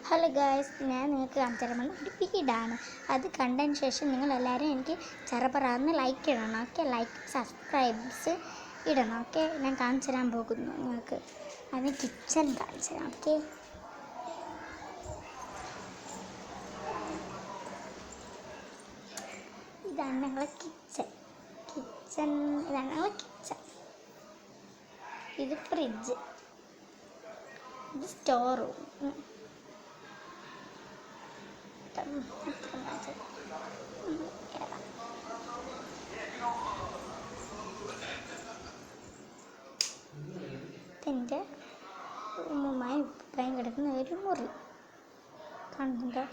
Hello guys, ഞാൻ നിങ്ങൾക്ക് കാണിച്ചു തരാൻ ഒരു വീടാണ്. അത് കണ്ടതിന് ശേഷം നിങ്ങളെല്ലാവരും എനിക്ക് ചെറുപ്പറാന്ന് ലൈക്ക് ഇടണം. ഓക്കെ, ലൈക്ക് സബ്സ്ക്രൈബ്സ് ഇടണം. ഓക്കെ, ഞാൻ കാണിച്ചു തരാൻ പോകുന്നു നിങ്ങൾക്ക്. അത് കിച്ചൺ കാണിച്ചു തരാം. ഓക്കെ, ഇതാണ് ഞങ്ങളെ കിച്ചൺ. ഇതാണ് ഞങ്ങളെ കിച്ചൺ. ഇത് ഫ്രിഡ്ജ്, ഇത് സ്റ്റോർ റൂം. എൻ്റെ ഉമ്മയും ഉപ്പയും കിടക്കുന്ന ഒരു മുറി കാണുന്നുണ്ടോ?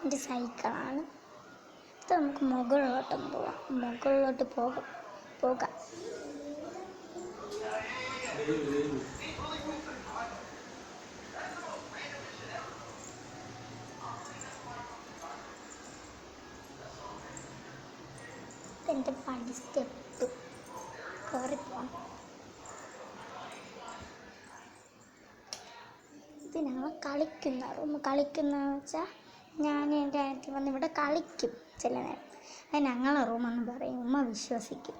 എൻ്റെ സൈക്കിളാണ് ഇത്. നമുക്ക് മുകളിലോട്ട് പോകാം. എൻ്റെ പടി സ്റ്റെപ്പ് കയറിപ്പോണം. ഇത് ഞങ്ങൾ കളിക്കുന്ന റൂം. വെച്ചാൽ ഞാൻ എൻ്റെ അനിയത്തി വന്ന് ഇവിടെ കളിക്കും ചില നേരം. അത് ഞങ്ങളെ റൂമെന്ന് പറയും. ഉമ്മ വിശ്വസിക്കും.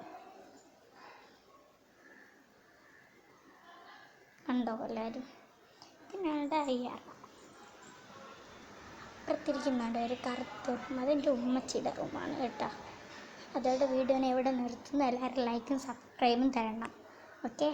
കണ്ടോ എല്ലാവരും? ഞങ്ങളുടെ അയ്യാറ അപ്പുറത്തിരിക്കുന്നുണ്ട് ഒരു കറുത്ത റൂം. അതെൻ്റെ ഉമ്മച്ചിയുടെ റൂമാണ് കേട്ടോ. അതോടെ വീഡിയോനെ എവിടെ നിർത്തുന്നു. എല്ലാവരും ലൈക്കും സബ്സ്ക്രൈബും തരണം. ഓക്കെ.